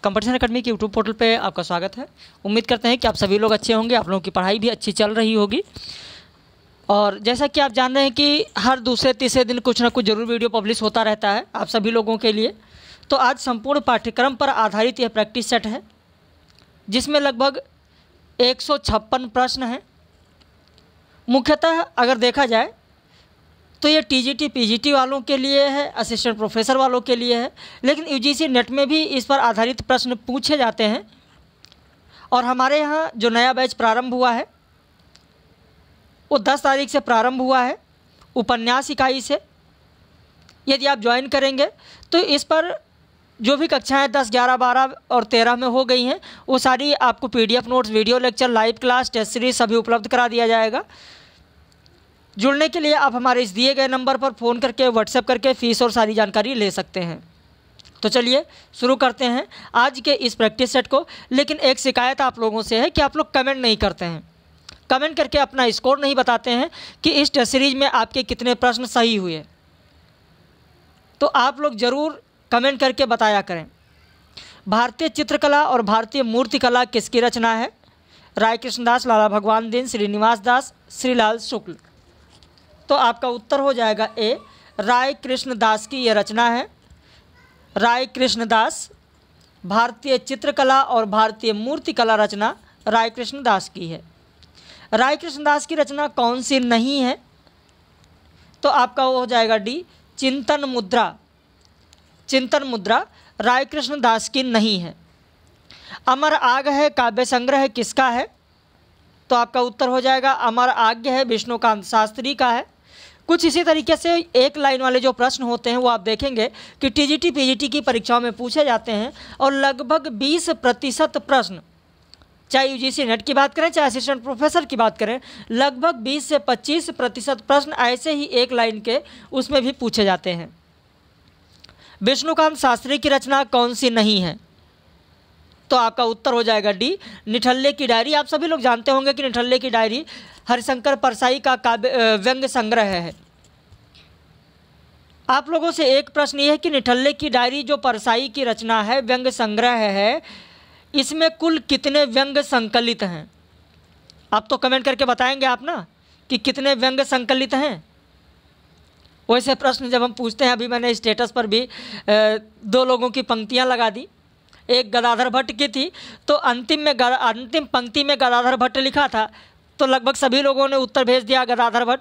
Competition academy के YouTube portal पे आपका स्वागत है। उम्मीद करते हैं कि आप सभी लोग अच्छे होंगे, आप लोगों की पढ़ाई भी अच्छी चल रही होगी। और जैसा कि आप जान रहे हैं कि हर दूसरे तीसरे दिन कुछ ना कुछ जरूर वीडियो पब्लिश होता रहता है आप सभी लोगों के लिए। तो आज संपूर्ण पाठ्यक्रम पर आधारित यह प्रैक्टिस सेट है, जिसमें लगभग 156 प्रश्न हैं। मुख्यतः अगर देखा जाए तो ये टीजीटी पीजीटी वालों के लिए है, असिस्टेंट प्रोफेसर वालों के लिए है, लेकिन यूजीसी नेट में भी इस पर आधारित प्रश्न पूछे जाते हैं। और हमारे यहाँ जो नया बैच प्रारंभ हुआ है वो 10 तारीख से प्रारंभ हुआ है उपन्यास इकाई से। यदि आप ज्वाइन करेंगे तो इस पर जो भी कक्षाएं 10, 11, 12 और 13 में हो गई हैं वो सारी आपको PDF notes, video lecture, live class, test series सभी उपलब्ध करा दिया जाएगा। जुड़ने के लिए आप हमारे इस दिए गए नंबर पर फ़ोन करके, व्हाट्सएप करके फ़ीस और सारी जानकारी ले सकते हैं। तो चलिए शुरू करते हैं आज के इस प्रैक्टिस सेट को। लेकिन एक शिकायत आप लोगों से है कि आप लोग कमेंट नहीं करते हैं, कमेंट करके अपना स्कोर नहीं बताते हैं कि इस टेस्ट सीरीज में आपके कितने प्रश्न सही हुए। तो आप लोग ज़रूर कमेंट करके बताया करें। भारतीय चित्रकला और भारतीय मूर्तिकला किसकी रचना है? राय कृष्णदास, लाला भगवान दीन, श्रीनिवास दास, श्रीलाल शुक्ल। तो आपका उत्तर हो जाएगा ए, राय कृष्णदास की यह रचना है। राय कृष्णदास, भारतीय चित्रकला और भारतीय मूर्तिकला रचना राय कृष्णदास की है। राय कृष्णदास की रचना कौन सी नहीं है? तो आपका हो जाएगा डी, चिंतन मुद्रा। चिंतन मुद्रा राय कृष्णदास की नहीं है। अमर आग है काव्य संग्रह किसका है? तो आपका उत्तर हो जाएगा अमर आज्ञ है विष्णुकांत शास्त्री का है। कुछ इसी तरीके से एक लाइन वाले जो प्रश्न होते हैं वो आप देखेंगे कि टीजीटी पीजीटी की परीक्षाओं में पूछे जाते हैं और लगभग 20% प्रश्न, चाहे यूजीसी नेट की बात करें चाहे असिस्टेंट प्रोफेसर की बात करें, लगभग 20 से 25% प्रश्न ऐसे ही एक लाइन के उसमें भी पूछे जाते हैं। विष्णुकांत शास्त्री की रचना कौन सी नहीं है? तो आपका उत्तर हो जाएगा डी, निठल्ले की डायरी। आप सभी लोग जानते होंगे कि निठल्ले की डायरी हरिशंकर परसाई का काव्य व्यंग्य संग्रह है। आप लोगों से एक प्रश्न ये है कि निठल्ले की डायरी जो परसाई की रचना है, व्यंग्य संग्रह है, इसमें कुल कितने व्यंग्य संकलित हैं? आप तो कमेंट करके बताएंगे आप ना कि कितने व्यंग्य संकलित हैं। वैसे प्रश्न जब हम पूछते हैं, अभी मैंने स्टेटस पर भी 2 लोगों की पंक्तियां लगा दी। एक गदाधर भट्ट की थी, तो अंतिम पंक्ति में गदाधर भट्ट लिखा था, तो लगभग सभी लोगों ने उत्तर भेज दिया गदाधर भट्ट।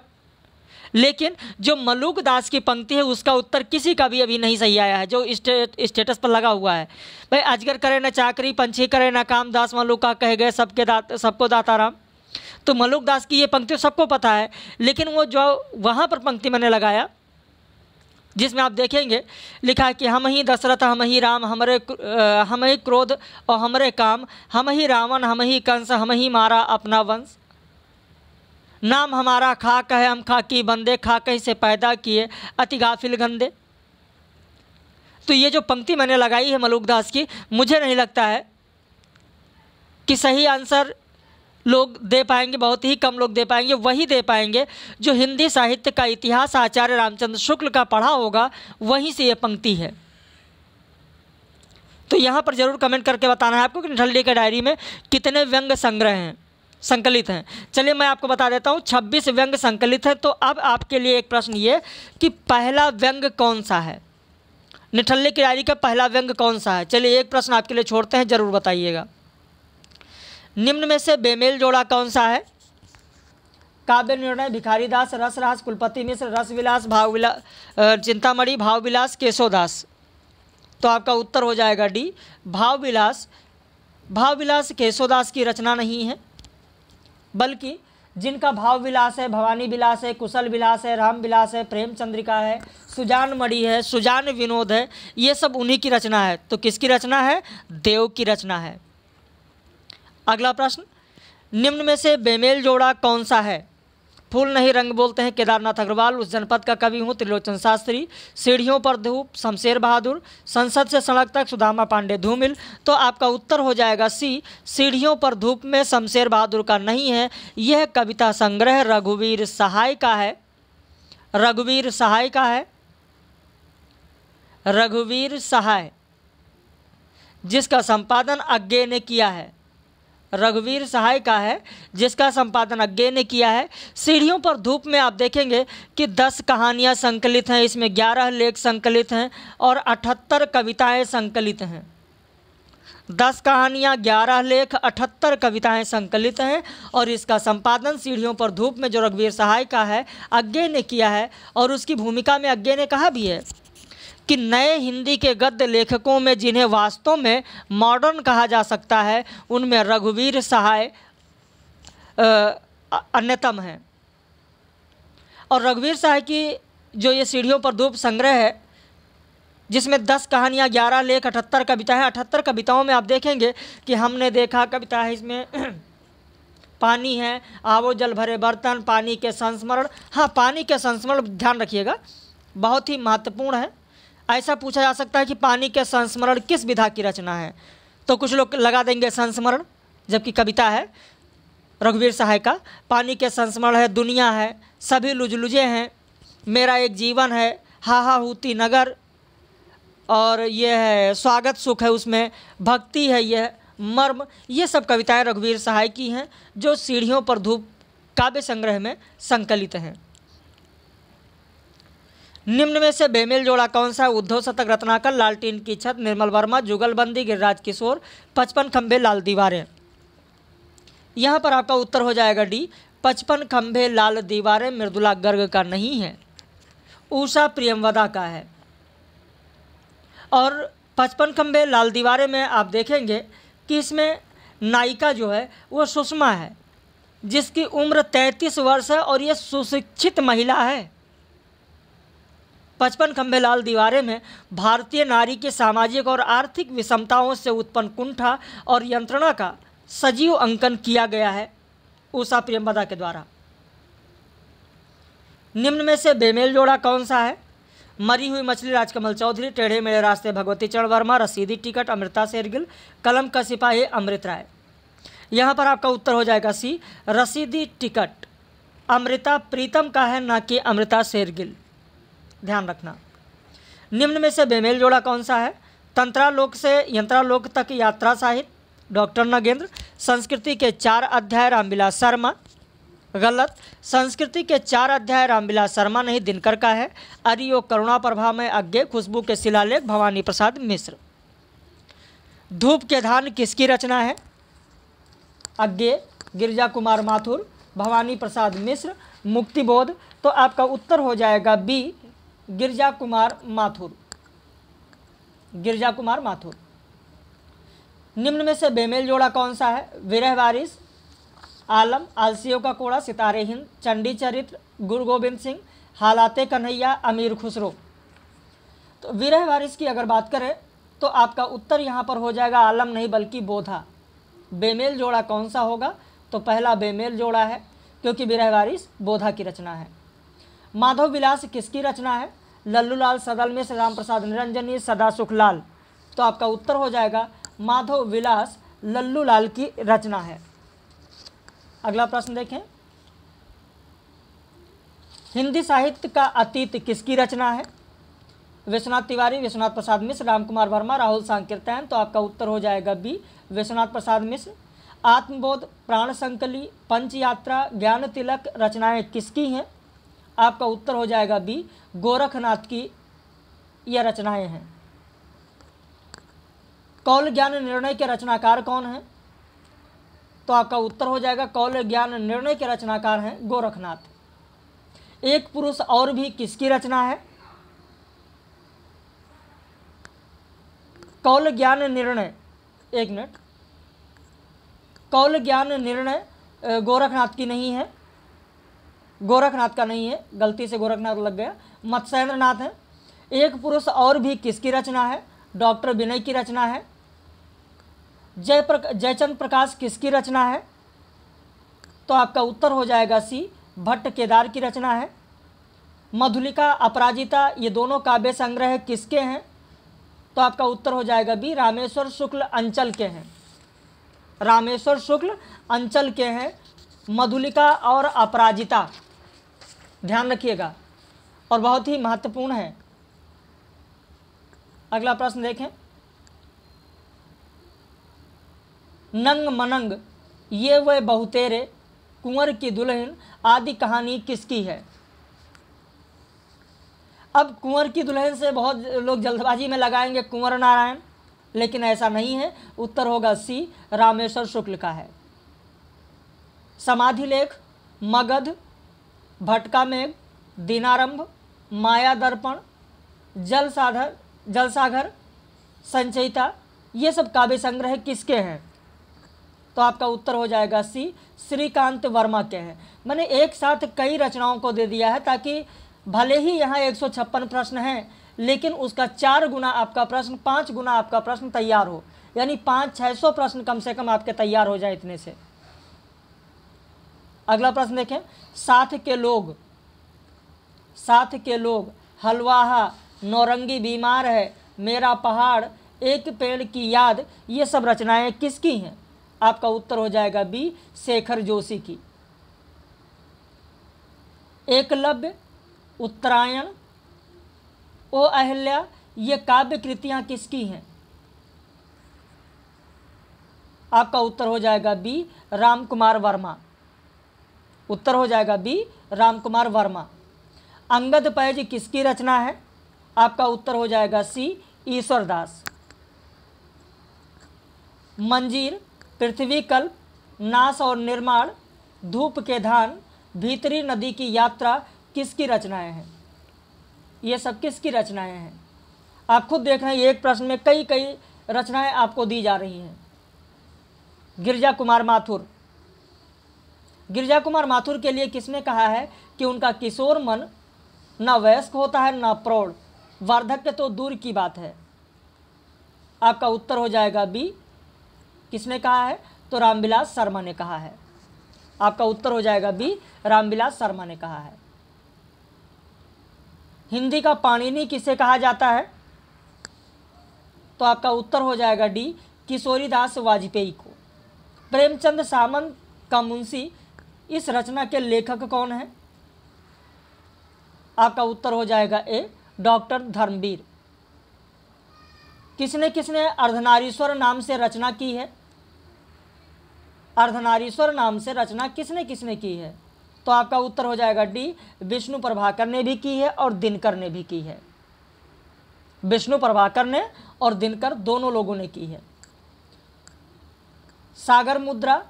लेकिन जो मलूक दास की पंक्ति है उसका उत्तर किसी का भी अभी नहीं सही आया है, जो स्टेटस पर लगा हुआ है। भाई, अजगर करे न चाकरी, पंछी करे न काम, दास मलूका कह गए सबको दाता राम। तो मलूक दास की ये पंक्ति सबको पता है, लेकिन वो जो वहाँ पर पंक्ति मैंने लगाया जिसमें आप देखेंगे लिखा है कि हम ही दशरथ हम ही राम, हम ही क्रोध और हमरे काम, हम ही रावण हम ही कंस, हम ही मारा अपना वंश, नाम हमारा खाक है हम खाकी बंदे, खाक ही से पैदा किए अति गाफिल गंदे। तो ये जो पंक्ति मैंने लगाई है मलूक दास की, मुझे नहीं लगता है कि सही आंसर लोग दे पाएंगे, बहुत ही कम लोग दे पाएंगे। वही दे पाएंगे जो हिंदी साहित्य का इतिहास आचार्य रामचंद्र शुक्ल का पढ़ा होगा, वहीं से ये पंक्ति है। तो यहाँ पर जरूर कमेंट करके बताना है आपको कि निठल्ले की डायरी में कितने व्यंग्य संग्रह हैं, संकलित हैं। चलिए मैं आपको बता देता हूँ, 26 व्यंग्य संकलित है। तो अब आपके लिए एक प्रश्न ये कि पहला व्यंग्य कौन सा है? निठल्ले की डायरी का पहला व्यंग्य कौन सा है? चलिए एक प्रश्न आपके लिए छोड़ते हैं, जरूर बताइएगा। निम्न में से बेमेल जोड़ा कौन सा है? काव्य निर्णय भिखारीदास, रसरास कुलपति मिश्र, रसविलास चिंतामणि, भावविलास केशवदास। तो आपका उत्तर हो जाएगा डी, भावविलास। भावविलास केशवदास की रचना नहीं है, बल्कि जिनका भाव विलास है, भवानी विलास है, कुशल विलास है, राम विलास है, प्रेम चंद्रिका है, सुजान मणि है, सुजान विनोद है, ये सब उन्हीं की रचना है। तो किसकी रचना है? देव की रचना है। अगला प्रश्न, निम्न में से बेमेल जोड़ा कौन सा है? फूल नहीं रंग बोलते हैं केदारनाथ अग्रवाल, उस जनपद का कवि हूँ त्रिलोचन शास्त्री, सीढ़ियों पर धूप शमशेर बहादुर, संसद से सड़क तक सुदामा पांडे धूमिल। तो आपका उत्तर हो जाएगा सी, सीढ़ियों पर धूप में शमशेर बहादुर का नहीं है। यह कविता संग्रह रघुवीर सहाय का है। रघुवीर सहाय का है, रघुवीर सहाय। जिसका संपादन अज्ञे ने किया है। रघुवीर सहाय का है जिसका संपादन अज्ञे ने किया है। सीढ़ियों पर धूप में आप देखेंगे कि 10 कहानियाँ संकलित हैं, इसमें 11 लेख संकलित हैं और 78 कविताएं संकलित हैं। 10 कहानियाँ, 11 लेख, 78 कविताएं संकलित हैं और इसका संपादन सीढ़ियों पर धूप में जो रघुवीर सहाय का है अज्ञे ने किया है। और उसकी भूमिका में अज्ञे ने कहा भी है कि नए हिंदी के गद्य लेखकों में जिन्हें वास्तव में मॉडर्न कहा जा सकता है उनमें रघुवीर सहाय अन्यतम हैं। और रघुवीर सहाय की जो ये सीढ़ियों पर धूप संग्रह है जिसमें 10 कहानियाँ, 11 लेख, 78 कविताएँ हैं। 78 कविताओं में आप देखेंगे कि हमने देखा कविता है, इसमें पानी है, आवो जल भरे बर्तन, पानी के संस्मरण। हाँ, पानी के संस्मरण ध्यान रखिएगा, बहुत ही महत्वपूर्ण है। ऐसा पूछा जा सकता है कि पानी के संस्मरण किस विधा की रचना है, तो कुछ लोग लगा देंगे संस्मरण, जबकि कविता है रघुवीर सहाय का। पानी के संस्मरण है, दुनिया है, सभी लुजलुजे हैं, मेरा एक जीवन है, हा हूती नगर, और ये है स्वागत सुख है, उसमें भक्ति है, यह मर्म। ये सब कविताएं रघुवीर सहाय की हैं जो सीढ़ियों पर धूप काव्य संग्रह में संकलित हैं। निम्न में से बेमेल जोड़ा कौन सा है? उद्धव शतक, रत्नाकर, लालटीन की छत, निर्मल वर्मा, जुगलबंदी, गिरिराज किशोर, 55 खंभे लाल दीवारें। यहाँ पर आपका उत्तर हो जाएगा डी, 55 खंभे लाल दीवारें मृदुला गर्ग का नहीं है, उषा प्रियमवदा का है। और 55 खंभे लाल दीवारें में आप देखेंगे कि इसमें नायिका जो है वो सुषमा है जिसकी उम्र 33 वर्ष है और ये सुशिक्षित महिला है। 55 खंभे लाल दीवारें में भारतीय नारी के सामाजिक और आर्थिक विषमताओं से उत्पन्न कुंठा और यंत्रणा का सजीव अंकन किया गया है उषा प्रियमवदा के द्वारा। निम्न में से बेमेल जोड़ा कौन सा है? मरी हुई मछली राजकमल चौधरी, टेढ़े मेढ़े रास्ते भगवती चरण वर्मा, रसीदी टिकट अमृता शेरगिल, कलम का सिपाही अमृत राय। यहाँ पर आपका उत्तर हो जाएगा सी, रसीदी टिकट अमृता प्रीतम का है, ना कि अमृता शेरगिल, ध्यान रखना। निम्न में से बेमेल जोड़ा कौन सा है? तंत्रालोक से यंत्रालोक तक यात्रा साहित्य, डॉक्टर नगेंद्र, संस्कृति के 4 अध्याय रामविलास शर्मा, गलत। संस्कृति के 4 अध्याय रामविलास शर्मा नहीं, दिनकर का है। अरियो करुणा प्रभा में अज्ञे, खुशबू के शिलालेख भवानी प्रसाद मिश्र। धूप के धान किसकी रचना है? अज्ञे, गिरिजा कुमार माथुर, भवानी प्रसाद मिश्र, मुक्तिबोध। तो आपका उत्तर हो जाएगा बी, गिरिजा कुमार माथुर, गिरिजा कुमार माथुर। निम्न में से बेमेल जोड़ा कौन सा है? विरह वारिस, आलम, आलसियों का कोड़ा, सितारे हिंद, चंडी चरित्र, गुरु गोविंद सिंह, हालाते कन्हैया, अमीर खुसरो। तो विरह वारिस की अगर बात करें तो आपका उत्तर यहाँ पर हो जाएगा आलम नहीं बल्कि बोधा। बेमेल जोड़ा कौन सा होगा? तो पहला बेमेल जोड़ा है क्योंकि विरह वारिस बोधा की रचना है। माधव विलास किसकी रचना है? लल्लूलाल सदल मिश्र, राम प्रसाद निरंजनी, सदा सुखलाल। तो आपका उत्तर हो जाएगा माधव विलास लल्लूलाल की रचना है। अगला प्रश्न देखें, हिंदी साहित्य का अतीत किसकी रचना है? विश्वनाथ तिवारी, विश्वनाथ प्रसाद मिश्र, राम कुमार वर्मा, राहुल सांकीर्तन। तो आपका उत्तर हो जाएगा बी, विश्वनाथ प्रसाद मिश्र। आत्मबोध, प्राण संकली, पंच यात्रा, ज्ञान तिलक रचनाएं किसकी हैं? आपका उत्तर हो जाएगा बी, गोरखनाथ की यह रचनाएं हैं। कौल ज्ञान निर्णय के रचनाकार कौन हैं? तो आपका उत्तर हो जाएगा कौल ज्ञान निर्णय के रचनाकार हैं गोरखनाथ। एक पुरुष और भी किसकी रचना है? कौल ज्ञान निर्णय, एक मिनट, कौल ज्ञान निर्णय गोरखनाथ की नहीं है, गोरखनाथ का नहीं है, गलती से गोरखनाथ लग गया, मत्स्येंद्र नाथ है। एक पुरुष और भी किसकी रचना है? डॉक्टर विनय की रचना है। जयचंद प्रकाश किसकी रचना है? तो आपका उत्तर हो जाएगा सी, भट्ट केदार की रचना है। मधुलिका, अपराजिता ये दोनों काव्य संग्रह किसके हैं? तो आपका उत्तर हो जाएगा बी, रामेश्वर शुक्ल अंचल के हैं, रामेश्वर शुक्ल अंचल के हैं मधुलिका और अपराजिता, ध्यान रखिएगा और बहुत ही महत्वपूर्ण है। अगला प्रश्न देखें, नंग मनंग, ये वह बहुतेरे, कुंवर की दुल्हन आदि कहानी किसकी है। अब कुंवर की दुल्हन से बहुत लोग जल्दबाजी में लगाएंगे कुंवर नारायण, लेकिन ऐसा नहीं है। उत्तर होगा सी, रामेश्वर शुक्ल का है। समाधि लेख, मगध, भटका मेघ, दिनारंभ, माया दर्पण, जलसागर, संचयिता, ये सब काव्य संग्रह किसके हैं। तो आपका उत्तर हो जाएगा सी, श्रीकांत वर्मा के हैं। मैंने एक साथ कई रचनाओं को दे दिया है ताकि भले ही यहाँ 156 प्रश्न हैं, लेकिन उसका 4 गुना आपका प्रश्न, 5 गुना आपका प्रश्न तैयार हो, यानी 500-600 प्रश्न कम से कम आपके तैयार हो जाए इतने से। अगला प्रश्न देखें, साथ के लोग, हलवाहा, नौरंगी बीमार है, मेरा पहाड़, एक पेड़ की याद, ये सब रचनाएं किसकी हैं। आपका उत्तर हो जाएगा बी, शेखर जोशी की। एकलव्य, उत्तरायण, ओ अहिल्या, ये काव्य कृतियां किसकी हैं। आपका उत्तर हो जाएगा बी, रामकुमार वर्मा। उत्तर हो जाएगा बी, रामकुमार वर्मा। अंगद पैज किसकी रचना है। आपका उत्तर हो जाएगा सी, ईश्वरदास। मंजीर, पृथ्वी कल्प, नाश और निर्माण, धूप के धान, भीतरी नदी की यात्रा किसकी रचनाएं हैं। ये सब किसकी रचनाएं हैं। आप खुद देख रहे हैं एक प्रश्न में कई कई रचनाएं आपको दी जा रही हैं। गिरजा कुमार माथुर के लिए किसने कहा है कि उनका किशोर मन न वयस्क होता है न प्रौढ़, वार्धक्य तो दूर की बात है। आपका उत्तर हो जाएगा बी, किसने कहा है, तो रामविलास शर्मा ने कहा है। आपका उत्तर हो जाएगा बी, रामविलास शर्मा ने कहा है। हिंदी का पाणिनि किसे कहा जाता है। तो आपका उत्तर हो जाएगा डी, किशोरीदास वाजपेयी को। प्रेमचंद सामंत का मुंशी, इस रचना के लेखक कौन है। आपका उत्तर हो जाएगा ए, डॉक्टर धर्मवीर। किसने किसने अर्धनारीश्वर नाम से रचना की है। अर्धनारीश्वर नाम से रचना किसने किसने की है। तो आपका उत्तर हो जाएगा डी, विष्णु प्रभाकर ने भी की है और दिनकर ने भी की है। विष्णु प्रभाकर ने और दिनकर दोनों लोगों ने की है। सागर मुद्रा,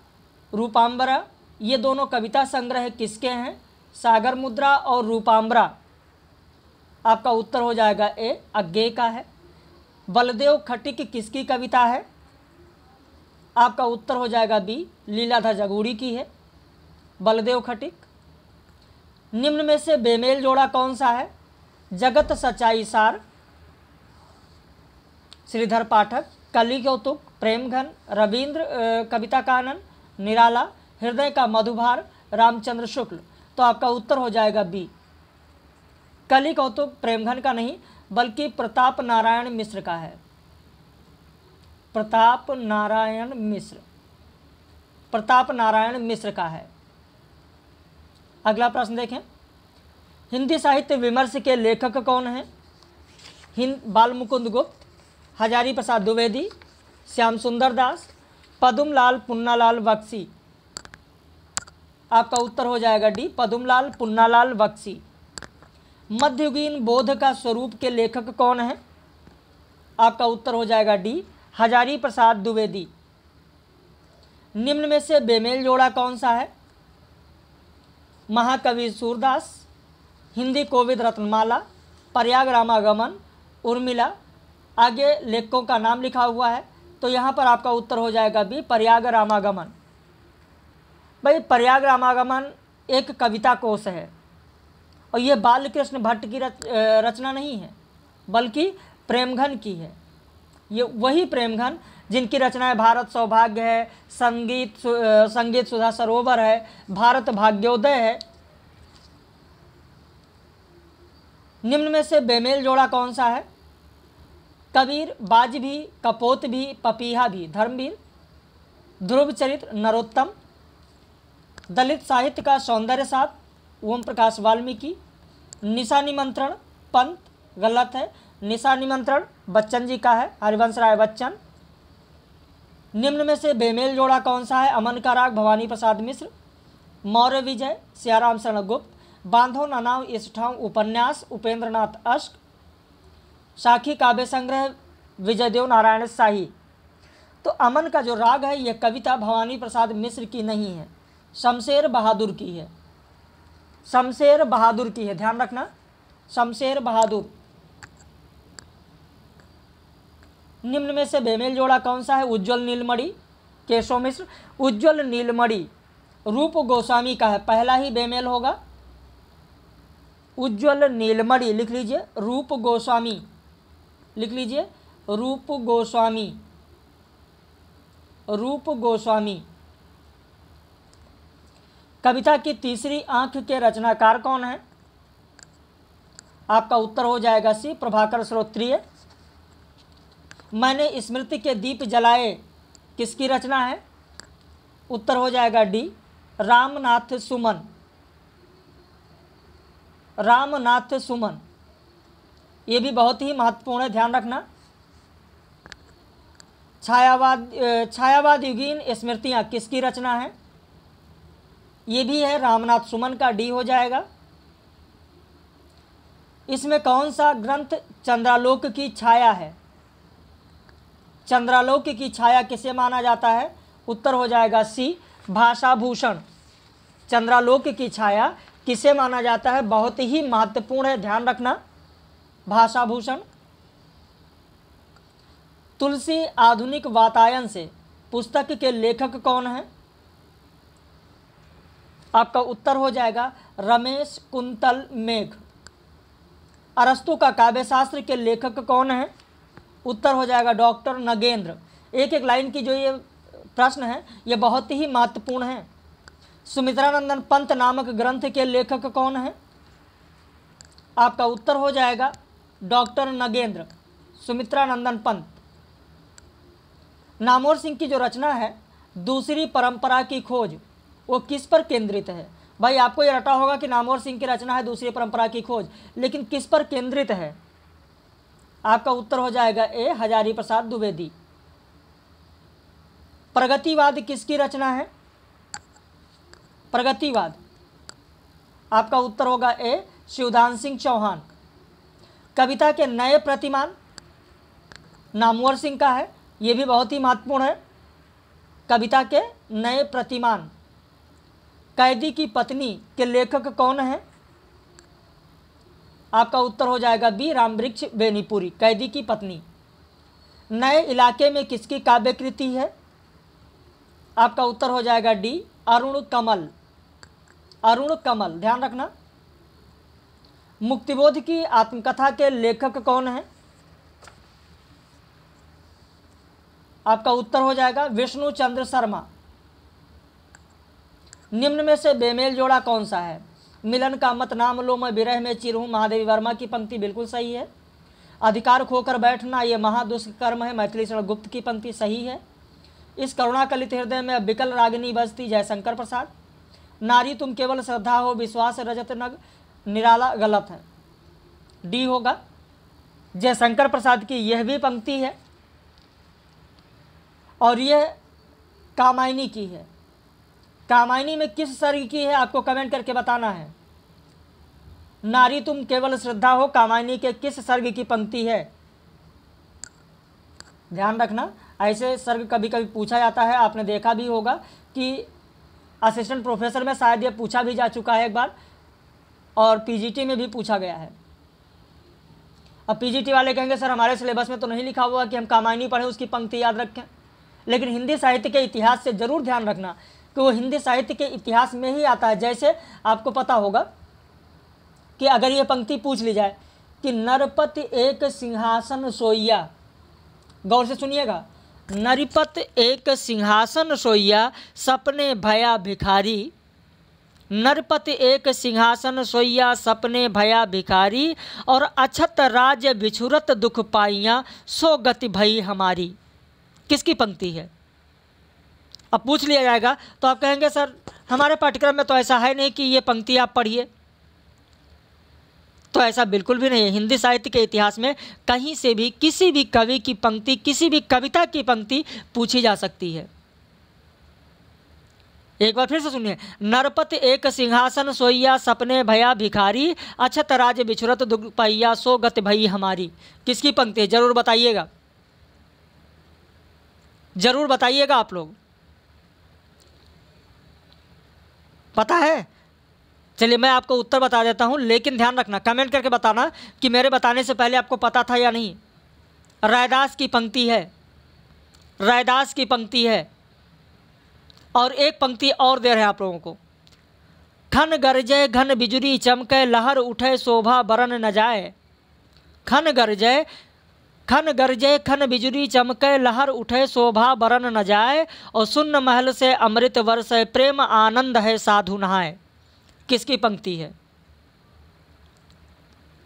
रूपांबरा, ये दोनों कविता संग्रह किसके हैं। सागर मुद्रा और रूपांबरा। आपका उत्तर हो जाएगा ए, अज्ञेय का है। बलदेव खटिक किसकी कविता है। आपका उत्तर हो जाएगा बी, लीलाधर जगूड़ी की है। बलदेव खटिक। निम्न में से बेमेल जोड़ा कौन सा है। जगत सच्चाई सार, श्रीधर पाठक। कली कौतुक, प्रेमघन, रविंद्र कविता कानन, निराला, हृदय का मधुभार, रामचंद्र शुक्ल। तो आपका उत्तर हो जाएगा बी, कली कौतुक प्रेमघन का नहीं बल्कि प्रताप नारायण मिश्र का है। प्रताप नारायण मिश्र का है। अगला प्रश्न देखें, हिंदी साहित्य विमर्श के लेखक कौन हैं। बालमुकुंद गुप्त, हजारी प्रसाद द्विवेदी, श्याम सुंदर दास, पदुमलाल पुन्नालाल बख्शी। आपका उत्तर हो जाएगा डी, पदुमलाल पुन्नालाल बख्शी। मध्ययुगीन बोध का स्वरूप के लेखक कौन हैं। आपका उत्तर हो जाएगा डी, हजारी प्रसाद द्विवेदी। निम्न में से बेमेल जोड़ा कौन सा है। महाकवि सूरदास, हिंदी कोविद रत्नमाला, प्रयाग रामागमन, उर्मिला। आगे लेखकों का नाम लिखा हुआ है, तो यहाँ पर आपका उत्तर हो जाएगा बी, प्रयाग रामागमन। भाई प्रयाग रामागमन एक कविता कोश है और ये बालकृष्ण भट्ट की रचना नहीं है बल्कि प्रेमघन की है। ये वही प्रेमघन जिनकी रचनाएं भारत सौभाग्य है, संगीत सुधा सरोवर है, भारत भाग्योदय है। निम्न में से बेमेल जोड़ा कौन सा है। कबीर, बाज भी, कपोत भी, पपीहा भी, धर्मवीर। ध्रुव चरित्र, नरोत्तम। दलित साहित्य का सौंदर्य साथ, ओम प्रकाश वाल्मीकि। निशा निमंत्रण, पंत, गलत है। निशा निमंत्रण बच्चन जी का है, हरिवंश राय बच्चन। निम्न में से बेमेल जोड़ा कौन सा है? अमन का राग भवानी प्रसाद मिश्र, मौर्य विजय सियाराम शरण गुप्त, बांधो ननाव इष्ठाव उपन्यास उपेंद्र नाथ अश्क, साखी काव्य संग्रह विजयदेव नारायण शाही। तो अमन का जो राग है यह कविता भवानी प्रसाद मिश्र की नहीं है, शमशेर बहादुर की है। शमशेर बहादुर की है, ध्यान रखना, शमशेर बहादुर। निम्न में से बेमेल जोड़ा कौन सा है? उज्ज्वल नीलमणि केशव मिश्र। उज्ज्वल नीलमणि रूप गोस्वामी का है, पहला ही बेमेल होगा। उज्ज्वल नीलमणि लिख लीजिए, रूप गोस्वामी लिख लीजिए, रूप गोस्वामी, रूप गोस्वामी। कविता की तीसरी आंख के रचनाकार कौन है? आपका उत्तर हो जाएगा सी, प्रभाकर श्रोत्रिय। मैंने स्मृति के दीप जलाए किसकी रचना है? उत्तर हो जाएगा डी, रामनाथ सुमन, रामनाथ सुमन। ये भी बहुत ही महत्वपूर्ण है, ध्यान रखना। छायावाद युगीन स्मृतियाँ किसकी रचना है? ये भी है रामनाथ सुमन का, डी हो जाएगा। इसमें कौन सा ग्रंथ चंद्रालोक की छाया है? चंद्रालोक की छाया किसे माना जाता है? उत्तर हो जाएगा सी, भाषाभूषण। चंद्रालोक की छाया किसे माना जाता है? बहुत ही महत्वपूर्ण है, ध्यान रखना, भाषाभूषण। तुलसी आधुनिक वातायन से पुस्तक के लेखक कौन है? आपका उत्तर हो जाएगा रमेश कुंतल मेघ। अरस्तु का काव्यशास्त्र के लेखक कौन है? उत्तर हो जाएगा डॉक्टर नगेंद्र। एक एक लाइन की जो ये प्रश्न है ये बहुत ही महत्वपूर्ण है। सुमित्रानंदन पंत नामक ग्रंथ के लेखक कौन है? आपका उत्तर हो जाएगा डॉक्टर नगेंद्र, सुमित्रानंदन पंत। नामवर सिंह की जो रचना है दूसरी परंपरा की खोज, वो किस पर केंद्रित है? भाई आपको ये रटा होगा कि नामवर सिंह की रचना है दूसरी परंपरा की खोज, लेकिन किस पर केंद्रित है? आपका उत्तर हो जाएगा ए, हजारी प्रसाद द्विवेदी। प्रगतिवाद किसकी रचना है? प्रगतिवाद, आपका उत्तर होगा ए, शिवदान सिंह चौहान। कविता के नए प्रतिमान नामवर सिंह का है, ये भी बहुत ही महत्वपूर्ण है। कविता के नए प्रतिमान। कैदी की पत्नी के लेखक कौन है? आपका उत्तर हो जाएगा बी, रामवृक्ष बेनीपुरी, कैदी की पत्नी। नए इलाके में किसकी काव्यकृति है? आपका उत्तर हो जाएगा डी, अरुण कमल, अरुण कमल, ध्यान रखना। मुक्तिबोध की आत्मकथा के लेखक कौन है? आपका उत्तर हो जाएगा विष्णु चंद्र शर्मा। निम्न में से बेमेल जोड़ा कौन सा है? मिलन का मत नाम लो मैं विरह में चिरहूँ, महादेवी वर्मा की पंक्ति बिल्कुल सही है। अधिकार खोकर बैठना ये महादुष्कर्म है, मैथिली शरण गुप्त की पंक्ति सही है। इस करुणाकलित हृदय में अब विकल रागिनी बजती, जयशंकर प्रसाद। नारी तुम केवल श्रद्धा हो विश्वास रजत नग, निराला, गलत है, डी होगा। जयशंकर प्रसाद की यह भी पंक्ति है और यह कामायनी की है। कामायनी में किस सर्ग की है आपको कमेंट करके बताना है। नारी तुम केवल श्रद्धा हो कामायनी के किस सर्ग की पंक्ति है? ध्यान रखना, ऐसे सर्ग कभी कभी पूछा जाता है, आपने देखा भी होगा कि असिस्टेंट प्रोफेसर में शायद ये पूछा भी जा चुका है एक बार, और पीजीटी में भी पूछा गया है। अब पीजीटी वाले कहेंगे सर हमारे सिलेबस में तो नहीं लिखा हुआ कि हम कामायनी पढ़ें उसकी पंक्ति याद रखें, लेकिन हिंदी साहित्य के इतिहास से ज़रूर ध्यान रखना कि वो हिंदी साहित्य के इतिहास में ही आता है। जैसे आपको पता होगा कि अगर ये पंक्ति पूछ ली जाए कि नरपति एक सिंहासन सोइया, गौर से सुनिएगा, नरपत एक सिंहासन सोइया सपने भया भिखारी, नरपति एक सिंहासन सोइया सपने भया भिखारी, और अछत राज बिछुरत दुख पाइया सो गति भई हमारी, किसकी पंक्ति है? अब पूछ लिया जाएगा तो आप कहेंगे सर हमारे पाठ्यक्रम में तो ऐसा है नहीं कि ये पंक्ति आप पढ़िए। तो ऐसा बिल्कुल भी नहीं है। हिंदी साहित्य के इतिहास में कहीं से भी किसी भी कवि की पंक्ति, किसी भी कविता की पंक्ति पूछी जा सकती है। एक बार फिर से सुनिए। नरपत एक सिंहासन सोइया, सपने भया भिखारी, अछत राज बिछुरत दुपहिया, सो गत भई हमारी। किसकी पंक्ति है? जरूर बताइएगा, जरूर बताइएगा। आप लोग पता है? चलिए मैं आपको उत्तर बता देता हूं, लेकिन ध्यान रखना, कमेंट करके बताना कि मेरे बताने से पहले आपको पता था या नहीं। रैदास की पंक्ति है, रैदास की पंक्ति है। और एक पंक्ति और दे रहे हैं आप लोगों को। खन गरजय घन बिजुरी चमके, लहर उठे शोभा बरन न जाए। खन गरजय खन बिजुरी चमके, लहर उठे शोभा बरन न जाए, और सुन्न महल से अमृत वर्षे, प्रेम आनंद है साधु नहाए। किसकी पंक्ति है?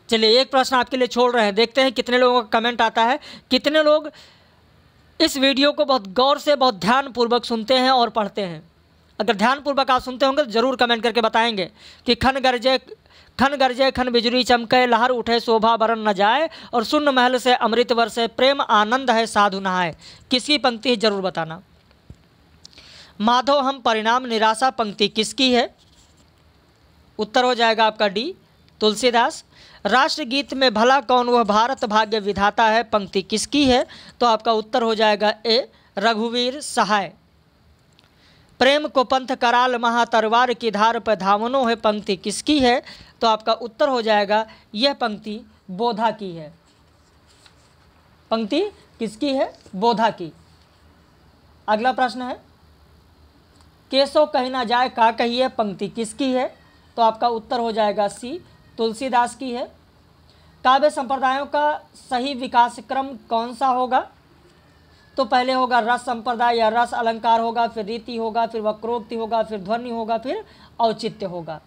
चलिए एक प्रश्न आपके लिए छोड़ रहे हैं, देखते हैं कितने लोगों का कमेंट आता है, कितने लोग इस वीडियो को बहुत गौर से, बहुत ध्यानपूर्वक सुनते हैं और पढ़ते हैं। अगर ध्यानपूर्वक आप सुनते होंगे तो ज़रूर कमेंट करके बताएंगे कि खन गरजे खन बिजुली चमके, लहर उठे शोभा बरन न जाए, और सुन्न महल से अमृत वर्षे, प्रेम आनंद है साधु नहाए। किसकी पंक्ति है? जरूर बताना। माधो हम परिणाम निराशा पंक्ति किसकी है? उत्तर हो जाएगा आपका डी, तुलसीदास। राष्ट्रगीत में भला कौन वह भारत भाग्य विधाता है पंक्ति किसकी है? तो आपका उत्तर हो जाएगा ए, रघुवीर सहाय। प्रेम को पंथ कराल महा, तरवार की धार पर धावनो है पंक्ति किसकी है? तो आपका उत्तर हो जाएगा यह पंक्ति बोधा की है। पंक्ति किसकी है? बोधा की। अगला प्रश्न है, केसो कही ना जाए का कहिए पंक्ति किसकी है? तो आपका उत्तर हो जाएगा सी, तुलसीदास की है। काव्य संप्रदायों का सही विकास क्रम कौन सा होगा? तो पहले होगा रस संप्रदाय या रस अलंकार होगा, फिर रीति होगा, फिर वक्रोक्ति होगा, फिर ध्वनि होगा, फिर औचित्य होगा।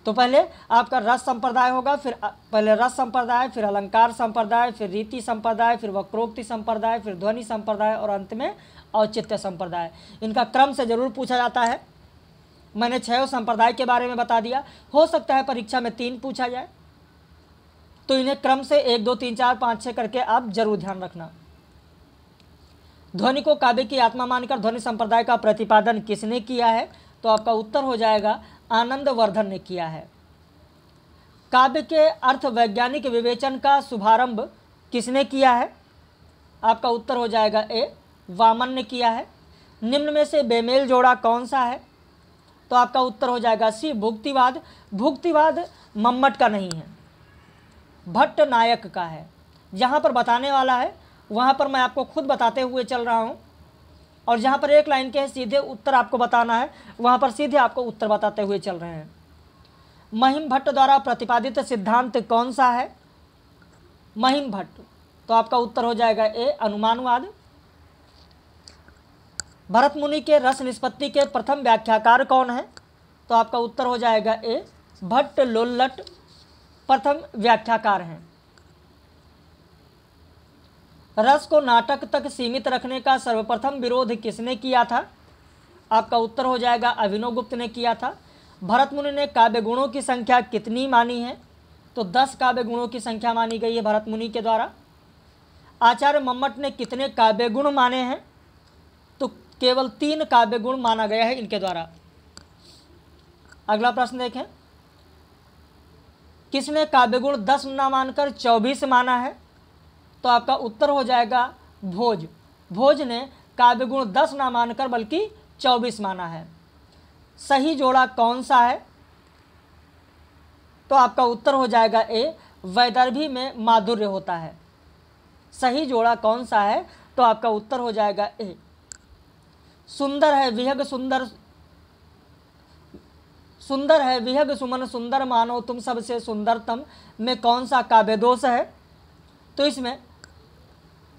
तो पहले आपका रस संप्रदाय होगा, फिर पहले रस संप्रदाय, फिर अलंकार संप्रदाय, फिर रीति संप्रदाय, फिर वक्रोक्ति संप्रदाय, फिर ध्वनि संप्रदाय, और अंत में औचित्य संप्रदाय। इनका क्रम से जरूर पूछा जाता है। मैंने 6 संप्रदाय के बारे में बता दिया, हो सकता है परीक्षा में 3 पूछा जाए, तो इन्हें क्रम से 1 2 3 4 5 6 करके आप जरूर ध्यान रखना। ध्वनि को काव्य की आत्मा मानकर ध्वनि संप्रदाय का प्रतिपादन किसने किया है? तो आपका उत्तर हो जाएगा आनंदवर्धन ने किया है। काव्य के अर्थ वैज्ञानिक विवेचन का शुभारंभ किसने किया है? आपका उत्तर हो जाएगा ए, वामन ने किया है। निम्न में से बेमेल जोड़ा कौन सा है? तो आपका उत्तर हो जाएगा सी, भुक्तिवाद। भुक्तिवाद मम्मट का नहीं है, भट्ट नायक का है। जहाँ पर बताने वाला है वहाँ पर मैं आपको खुद बताते हुए चल रहा हूँ, और जहाँ पर एक लाइन के सीधे उत्तर आपको बताना है वहाँ पर सीधे आपको उत्तर बताते हुए चल रहे हैं। महिम भट्ट द्वारा प्रतिपादित सिद्धांत कौन सा है? महिम भट्ट। तो आपका उत्तर हो जाएगा ए, अनुमानवाद। भरत मुनि के रस निष्पत्ति के प्रथम व्याख्याकार कौन है? तो आपका उत्तर हो जाएगा ए, भट्ट लोल्लट प्रथम व्याख्याकार हैं। रस को नाटक तक सीमित रखने का सर्वप्रथम विरोध किसने किया था? आपका उत्तर हो जाएगा अभिनवगुप्त ने किया था। भरत मुनि ने काव्य गुणों की संख्या कितनी मानी है? तो 10 काव्य गुणों की संख्या मानी गई है भरत मुनि के द्वारा। आचार्य मम्मट ने कितने काव्य गुण माने हैं? तो केवल 3 काव्य गुण माना गया है इनके द्वारा। अगला प्रश्न देखें, किसने काव्य गुण 10 ना मानकर 24 माना है? तो आपका उत्तर हो जाएगा भोज। भोज ने काव्य गुण 10 ना मानकर बल्कि 24 माना है। सही जोड़ा कौन सा है? तो आपका उत्तर हो जाएगा ए, वैदर्भी में माधुर्य होता है। सही जोड़ा कौन सा है? तो आपका उत्तर हो जाएगा ए, सुंदर है विहग सुंदर, सुंदर है विहग सुमन सुंदर मानो तुम सबसे सुंदरतम में कौन सा काव्य दोष है? तो इसमें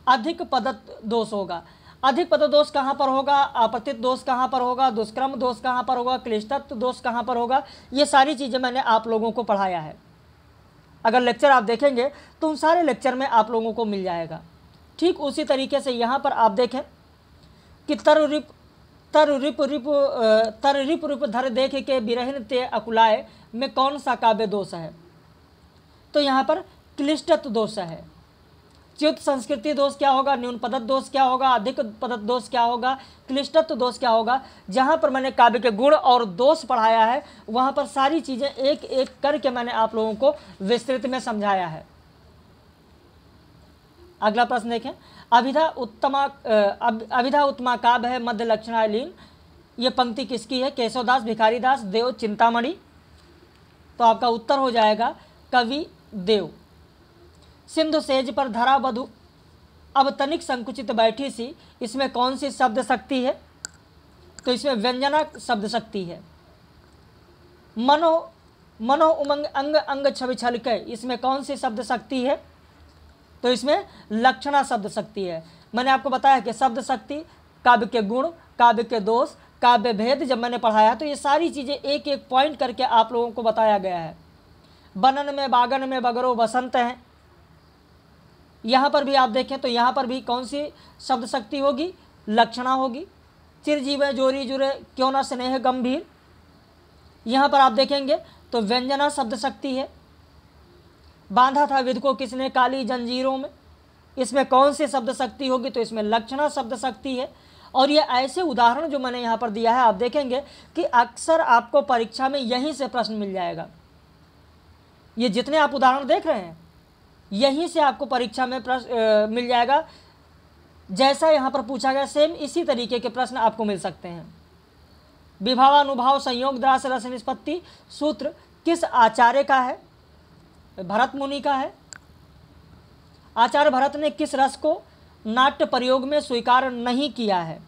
अधिक पदत दोष होगा। अधिक पद दोष कहाँ पर होगा? आपतित दोष कहाँ पर होगा? दुष्क्रम दोष कहाँ पर होगा? क्लिष्टत्व दोष कहाँ पर होगा? ये सारी चीज़ें मैंने आप लोगों को पढ़ाया है। अगर लेक्चर आप देखेंगे तो उन सारे लेक्चर में आप लोगों को मिल जाएगा। ठीक उसी तरीके से यहाँ पर आप देखें कि तर रिप रूप धर देख के बिरहिन ते अकुलाए में कौन सा काव्य दोष है? तो यहाँ पर क्लिष्टत्व दोष है। च्युत संस्कृति दोष क्या होगा? न्यून पदत दोष क्या होगा? अधिक पदत दोष क्या होगा? क्लिष्टत्व दोष क्या होगा? जहाँ पर मैंने काव्य के गुण और दोष पढ़ाया है वहाँ पर सारी चीज़ें एक एक करके मैंने आप लोगों को विस्तृत में समझाया है। अगला प्रश्न देखें। अभिधा उत्तमा काव्य है मध्य लक्षणालीन। ये पंक्ति किसकी है? केशवदास, भिखारीदास, देव, चिंतामणि। तो आपका उत्तर हो जाएगा कवि देव। सिंधु सेज पर धरा बधु अब तनिक संकुचित बैठी सी, इसमें कौन सी शब्द शक्ति है? तो इसमें व्यंजना शब्द शक्ति है। मनो उमंग अंग अंग छवि छलके, इसमें कौन सी शब्द शक्ति है? तो इसमें लक्षणा शब्द शक्ति है। मैंने आपको बताया कि शब्द शक्ति, काव्य के गुण, काव्य के दोष, काव्य भेद जब मैंने पढ़ाया तो ये सारी चीज़ें एक एक पॉइंट करके आप लोगों को बताया गया है। बनन में बागन में बगरो बसंत है, यहाँ पर भी आप देखें तो यहाँ पर भी कौन सी शब्द शक्ति होगी? लक्षणा होगी। चिरजीव जोरी जुरे क्यों ना स्नेह गंभीर, यहाँ पर आप देखेंगे तो व्यंजना शब्द शक्ति है। बांधा था विध को किसने काली जंजीरों में, इसमें कौन सी शब्द शक्ति होगी? तो इसमें लक्षणा शब्द शक्ति है। और ये ऐसे उदाहरण जो मैंने यहाँ पर दिया है आप देखेंगे कि अक्सर आपको परीक्षा में यहीं से प्रश्न मिल जाएगा। ये जितने आप उदाहरण देख रहे हैं यहीं से आपको परीक्षा में प्रश्न मिल जाएगा। जैसा यहाँ पर पूछा गया सेम इसी तरीके के प्रश्न आपको मिल सकते हैं। विभावानुभाव संयोग द्रास रस निष्पत्ति सूत्र किस आचार्य का है? भरत मुनि का है। आचार्य भरत ने किस रस को नाट्य प्रयोग में स्वीकार नहीं किया है?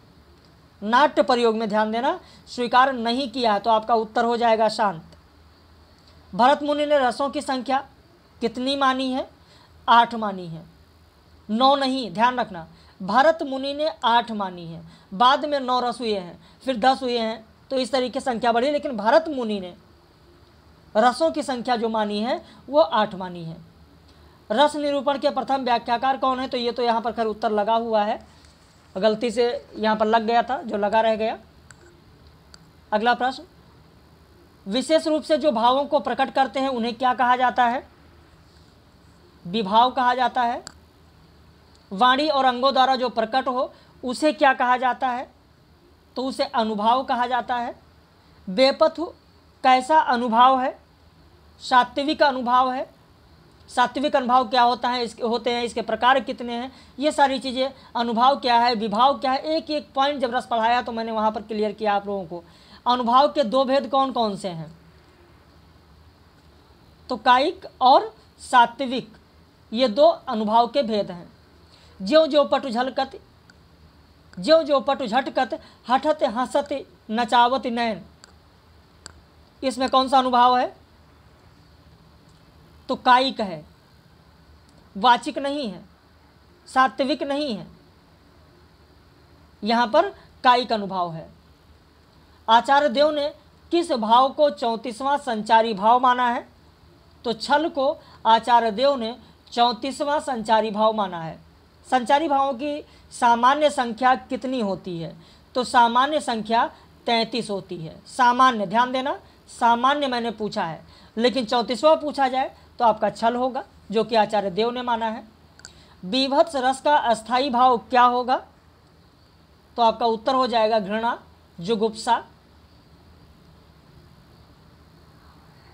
नाट्य प्रयोग में ध्यान देना, स्वीकार नहीं किया है। तो आपका उत्तर हो जाएगा शांत। भरत मुनि ने रसों की संख्या कितनी मानी है? 8 मानी है, 9 नहीं, ध्यान रखना। भरत मुनि ने 8 मानी है, बाद में 9 रस हुए हैं, फिर 10 हुए हैं, तो इस तरीके संख्या बढ़ी। लेकिन भरत मुनि ने रसों की संख्या जो मानी है वो 8 मानी है। रस निरूपण के प्रथम व्याख्याकार कौन है? तो ये तो यहाँ पर खैर उत्तर लगा हुआ है, गलती से यहाँ पर लग गया था, जो लगा रह गया। अगला प्रश्न, विशेष रूप से जो भावों को प्रकट करते हैं उन्हें क्या कहा जाता है? विभाव कहा जाता है। वाणी और अंगों द्वारा जो प्रकट हो उसे क्या कहा जाता है? तो उसे अनुभाव कहा जाता है। बेपथु कैसा अनुभाव है? सात्विक अनुभाव है। सात्विक अनुभाव क्या होता है, होते हैं, इसके प्रकार कितने हैं, ये सारी चीज़ें, अनुभाव क्या है, विभाव क्या है, एक एक पॉइंट जब रस पढ़ाया तो मैंने वहाँ पर क्लियर किया आप लोगों को। अनुभाव के 2 भेद कौन कौन से हैं? तो कायिक और सात्विक, ये 2 अनुभाव के भेद हैं। ज्यों ज्यों पटु झलकत, ज्यों ज्यों पटु झटकत, हठत हंसत नचावत नैन, इसमें कौन सा अनुभाव है? तो कायिक है, वाचिक नहीं है, सात्विक नहीं है, यहाँ पर कायिक अनुभाव है। आचार्य देव ने किस भाव को 34वां संचारी भाव माना है? तो छल को आचार्य देव ने 34वां संचारी भाव माना है। संचारी भावों की सामान्य संख्या कितनी होती है? तो सामान्य संख्या 33 होती है। सामान्य, ध्यान देना, सामान्य मैंने पूछा है, लेकिन 34वां पूछा जाए तो आपका छल होगा, जो कि आचार्य देव ने माना है। बीभत्स रस का अस्थाई भाव क्या होगा? तो आपका उत्तर हो जाएगा घृणा, जुगुप्सा।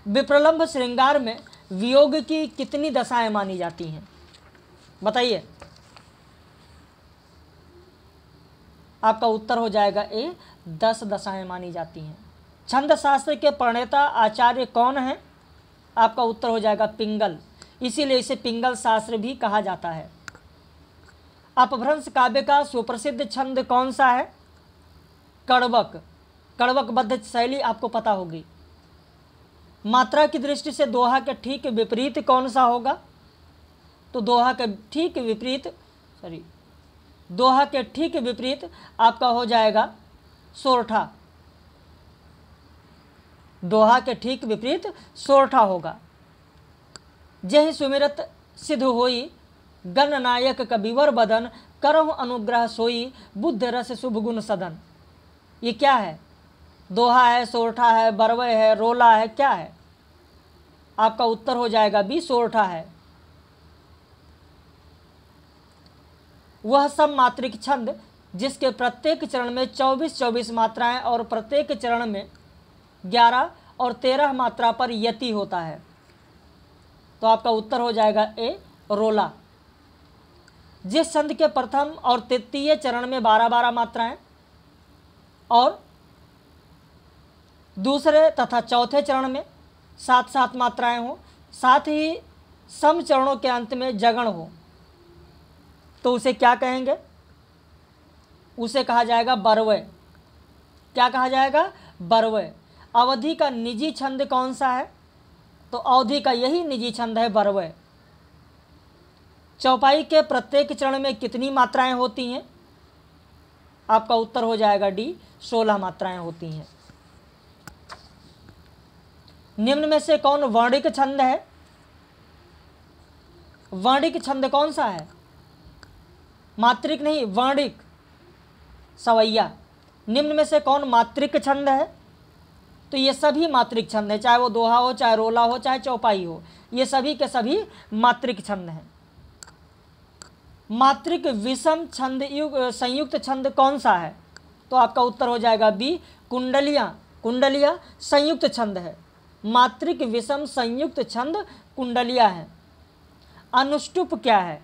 विप्रलंभ श्रृंगार में वियोग की कितनी दशाएं मानी जाती हैं? बताइए। आपका उत्तर हो जाएगा ए, 10 दशाएं मानी जाती हैं। छंद शास्त्र के प्रणेता आचार्य कौन है? आपका उत्तर हो जाएगा पिंगल, इसीलिए इसे पिंगल शास्त्र भी कहा जाता है। अपभ्रंश काव्य का सुप्रसिद्ध छंद कौन सा है? कड़वक, कड़वकबद्ध शैली आपको पता होगी। मात्रा की दृष्टि से दोहा के ठीक विपरीत कौन सा होगा? तो दोहा के ठीक विपरीत, दोहा के ठीक विपरीत आपका हो जाएगा सोरठा। दोहा के ठीक विपरीत सोरठा होगा। जहि सुमिरत सिद्ध होई, गणनायक कविवर बदन, करहु अनुग्रह सोई, बुद्ध रस शुभ गुण सदन। ये क्या है? दोहा है, सोरठा है, बरवे है, रोला है, क्या है? आपका उत्तर हो जाएगा बी, सोरठा है। वह सब मात्रिक छंद जिसके प्रत्येक चरण में 24-24 मात्राएं और प्रत्येक चरण में 11 और 13 मात्रा पर यति होता है। तो आपका उत्तर हो जाएगा ए, रोला। जिस छंद के प्रथम और तृतीय चरण में 12-12 मात्राएं और दूसरे तथा चौथे चरण में 7-7 मात्राएं हो, साथ ही सम चरणों के अंत में जगण हो, तो उसे क्या कहेंगे? उसे कहा जाएगा बरवे। क्या कहा जाएगा? बरवे। अवधि का निजी छंद कौन सा है? तो अवधि का यही निजी छंद है, बरवे। चौपाई के प्रत्येक चरण में कितनी मात्राएं होती हैं? आपका उत्तर हो जाएगा डी, 16 मात्राएं होती हैं। निम्न में से कौन वर्णिक छंद है? वर्णिक छंद कौन सा है? मात्रिक नहीं, वर्णिक। सवैया। निम्न में से कौन मात्रिक छंद है? तो ये सभी मात्रिक छंद है, चाहे वो दोहा हो, चाहे रोला हो, चाहे चौपाई हो, ये सभी के सभी मात्रिक छंद हैं। मात्रिक विषम छंद संयुक्त छंद कौन सा है? तो आपका उत्तर हो जाएगा बी, कुंडलियां। कुंडलियां संयुक्त छंद है। मात्रिक विषम संयुक्त छंद कुंडलियां है। अनुष्टुप क्या है?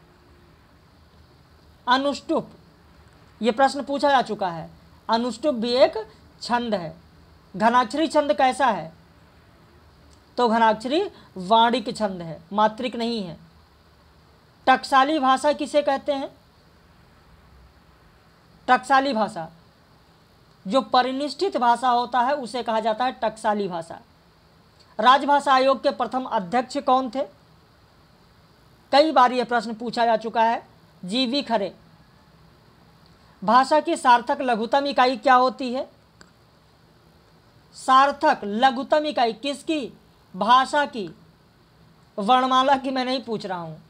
अनुष्टुप, ये प्रश्न पूछा जा चुका है। अनुष्टुप भी एक छंद है। घनाक्षरी छंद कैसा है? तो घनाक्षरी वाणिक छंद है, मात्रिक नहीं है। टकसाली भाषा किसे कहते हैं? टकसाली भाषा, जो परिनिष्ठित भाषा होता है उसे कहा जाता है टकसाली भाषा। राजभाषा आयोग के प्रथम अध्यक्ष कौन थे? कई बार यह प्रश्न पूछा जा चुका है, जीवी खरे। भाषा की सार्थक लघुत्तम इकाई क्या होती है? सार्थक लघुत्तम इकाई किसकी? भाषा की। वर्णमाला की मैं नहीं पूछ रहा हूँ,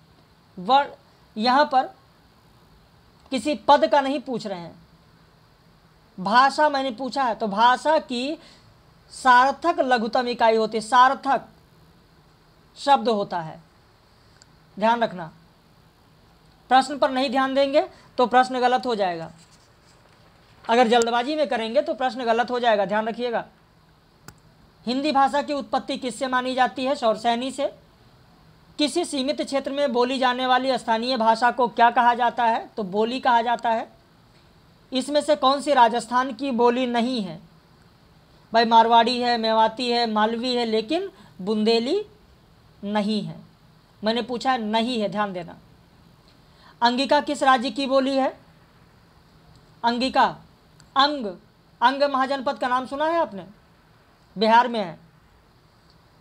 वर्ण यहाँ पर किसी पद का नहीं पूछ रहे हैं, भाषा मैंने पूछा है। तो भाषा की सार्थक लघुत्तम इकाई होती है, सार्थक शब्द होता है, ध्यान रखना। प्रश्न पर नहीं ध्यान देंगे तो प्रश्न गलत हो जाएगा। अगर जल्दबाजी में करेंगे तो प्रश्न गलत हो जाएगा, ध्यान रखिएगा। हिंदी भाषा की उत्पत्ति किससे मानी जाती है? शौरसैनी से। किसी सीमित क्षेत्र में बोली जाने वाली स्थानीय भाषा को क्या कहा जाता है? तो बोली कहा जाता है। इसमें से कौन सी राजस्थान की बोली नहीं है? भाई मारवाड़ी है, मेवाती है, मालवी है, लेकिन बुंदेली नहीं है। मैंने पूछा है नहीं है, ध्यान देना। अंगिका किस राज्य की बोली है? अंगिका अंग महाजनपद का नाम सुना है आपने? बिहार में है।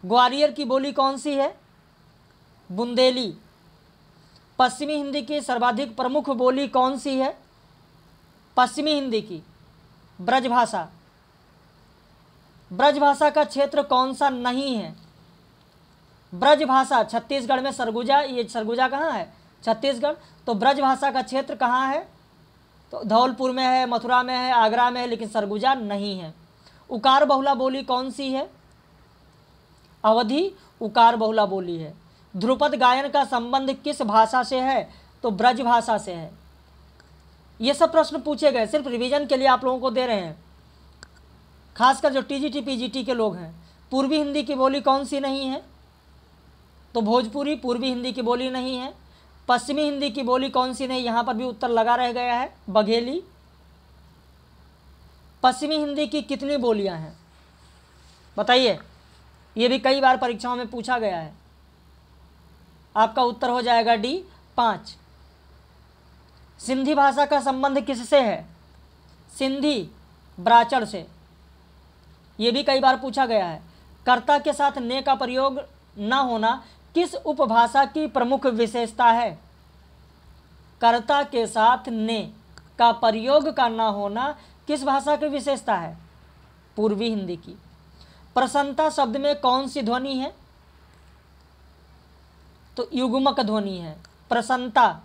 ग्वालियर की बोली कौन सी है? बुंदेली। पश्चिमी हिंदी की सर्वाधिक प्रमुख बोली कौन सी है? पश्चिमी हिंदी की ब्रजभाषा। ब्रजभाषा का क्षेत्र कौन सा नहीं है? ब्रजभाषा छत्तीसगढ़ में सरगुजा, ये सरगुजा कहाँ है? छत्तीसगढ़। तो ब्रजभाषा का क्षेत्र कहाँ है? तो धौलपुर में है, मथुरा में है, आगरा में है, लेकिन सरगुजा नहीं है। उकार बहुला बोली कौन सी है? अवधि उकार बहुला बोली है। ध्रुपद गायन का संबंध किस भाषा से है? तो ब्रज भाषा से है। ये सब प्रश्न पूछे गए, सिर्फ रिवीजन के लिए आप लोगों को दे रहे हैं, खासकर जो टीजीटी पीजीटी के लोग हैं। पूर्वी हिंदी की बोली कौन सी नहीं है? तो भोजपुरी पूर्वी हिंदी की बोली नहीं है। पश्चिमी हिंदी की बोली कौन सी नहीं? यहाँ पर भी उत्तर लगा रह गया है, बघेली। पश्चिमी हिंदी की कितनी बोलियां हैं बताइए? ये भी कई बार परीक्षाओं में पूछा गया है। आपका उत्तर हो जाएगा डी, 5। सिंधी भाषा का संबंध किससे है? सिंधी ब्राचड़ से। ये भी कई बार पूछा गया है। कर्ता के साथ ने का प्रयोग न होना किस उपभाषा की प्रमुख विशेषता है? कर्ता के साथ ने का प्रयोग का न होना किस भाषा की विशेषता है? पूर्वी हिंदी की। प्रसन्नता शब्द में कौन सी ध्वनि है? तो युग्मक ध्वनि है प्रसन्नता।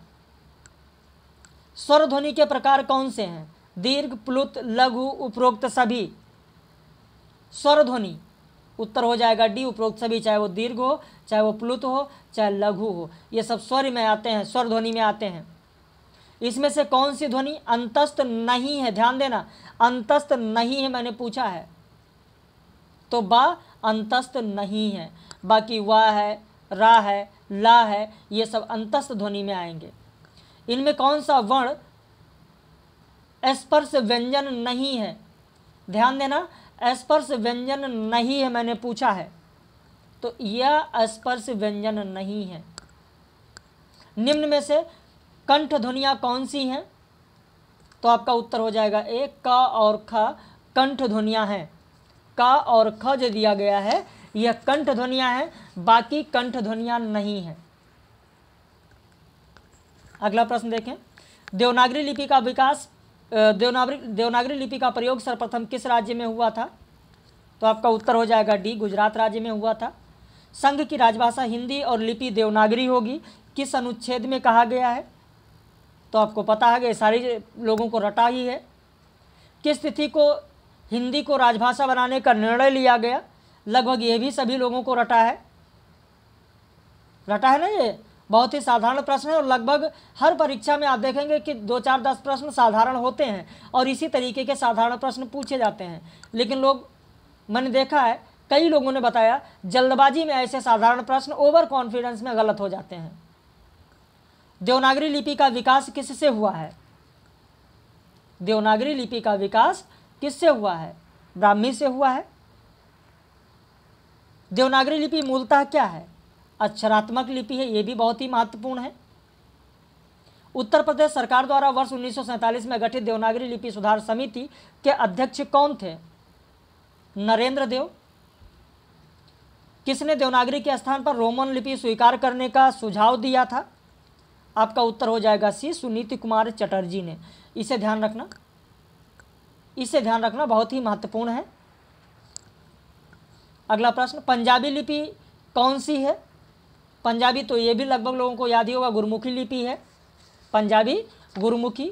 स्वर ध्वनि के प्रकार कौन से हैं? दीर्घ, प्लुत, लघु, उपरोक्त सभी स्वर ध्वनि। उत्तर हो जाएगा डी, उपरोक्त सभी, चाहे वो दीर्घ हो, चाहे वो प्लुत हो, चाहे लघु हो, ये सब स्वर में आते हैं, स्वर ध्वनि में आते हैं। इसमें से कौन सी ध्वनि अंतस्थ नहीं है? ध्यान देना, अंतस्थ नहीं है मैंने पूछा है, तो बा अंतस्थ नहीं है। बाकी वाह है, रा है, ला है, ये सब अंतस्थ ध्वनि में आएंगे। इनमें कौन सा वर्ण स्पर्श व्यंजन नहीं है? ध्यान देना, स्पर्श व्यंजन नहीं है मैंने पूछा है, तो यह स्पर्श व्यंजन नहीं है। निम्न में से कंठ ध्वनियाँ कौन सी हैं? तो आपका उत्तर हो जाएगा ए, क और ख कंठ ध्वनियाँ हैं। क और ख जो दिया गया है यह कंठ ध्वनियाँ हैं, बाकी कंठ ध्वनियाँ नहीं हैं। अगला प्रश्न देखें, देवनागरी लिपि का विकास, देवनागरी लिपि का प्रयोग सर्वप्रथम किस राज्य में हुआ था? तो आपका उत्तर हो जाएगा डी, गुजरात राज्य में हुआ था। संघ की राजभाषा हिंदी और लिपि देवनागरी होगी, किस अनुच्छेद में कहा गया है? तो आपको पता है कि सारे लोगों को रटा ही है। किस तिथि को हिंदी को राजभाषा बनाने का निर्णय लिया गया? लगभग ये भी सभी लोगों को रटा है ना। ये बहुत ही साधारण प्रश्न है और लगभग हर परीक्षा में आप देखेंगे कि 2, 4, 10 प्रश्न साधारण होते हैं और इसी तरीके के साधारण प्रश्न पूछे जाते हैं। लेकिन लोग, मैंने देखा है कई लोगों ने बताया, जल्दबाजी में ऐसे साधारण प्रश्न ओवर कॉन्फिडेंस में गलत हो जाते हैं। देवनागरी लिपि का विकास किससे हुआ है? देवनागरी लिपि का विकास किससे हुआ है? ब्राह्मी से हुआ है। देवनागरी लिपि मूलतः क्या है? अक्षरात्मक लिपि है, ये भी बहुत ही महत्वपूर्ण है। उत्तर प्रदेश सरकार द्वारा वर्ष 1947 में गठित देवनागरी लिपि सुधार समिति के अध्यक्ष कौन थे? नरेंद्र देव। किसने देवनागरी के स्थान पर रोमन लिपि स्वीकार करने का सुझाव दिया था? आपका उत्तर हो जाएगा सी, सुनीति कुमार चटर्जी ने। इसे ध्यान रखना बहुत ही महत्वपूर्ण है। अगला प्रश्न, पंजाबी लिपि कौन सी है? पंजाबी तो ये भी लगभग लोगों को याद ही होगा, गुरमुखी लिपि है, पंजाबी गुरमुखी।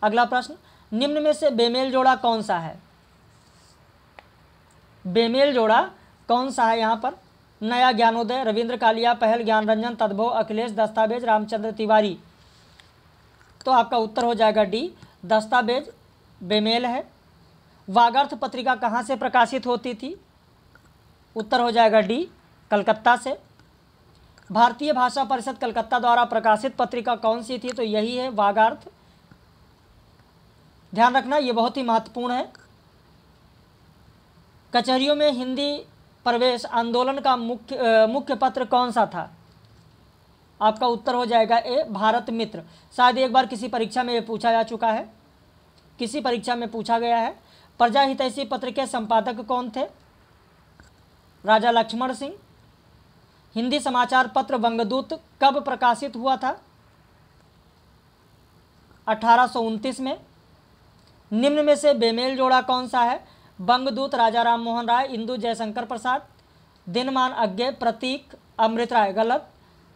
अगला प्रश्न, निम्न में से बेमेल जोड़ा कौन सा है? बेमेल जोड़ा कौन सा है? यहाँ पर नया ज्ञानोदय, रविंद्र कालिया, पहल ज्ञानरंजन, तद्भव, अखिलेश, दस्तावेज, रामचंद्र तिवारी। तो आपका उत्तर हो जाएगा डी, दस्तावेज बेमेल है। वागर्थ पत्रिका कहाँ से प्रकाशित होती थी? उत्तर हो जाएगा डी, कलकत्ता से। भारतीय भाषा परिषद कलकत्ता द्वारा प्रकाशित पत्रिका कौन सी थी? तो यही है, वागार्थ। ध्यान रखना, ये बहुत ही महत्वपूर्ण है। कचहरियों में हिंदी प्रवेश आंदोलन का मुख्य पत्र कौन सा था? आपका उत्तर हो जाएगा ए, भारत मित्र। शायद एक बार किसी परीक्षा में ये पूछा जा चुका है, किसी परीक्षा में पूछा गया है। प्रजा हितैषी पत्र के संपादक कौन थे? राजा लक्ष्मण सिंह। हिंदी समाचार पत्र बंगदूत कब प्रकाशित हुआ था? 1829 में। निम्न में से बेमेल जोड़ा कौन सा है? बंगदूत राजा राम मोहन राय, इंदु जयशंकर प्रसाद, दिनमान अज्ञे, प्रतीक अमृत राय। गलत।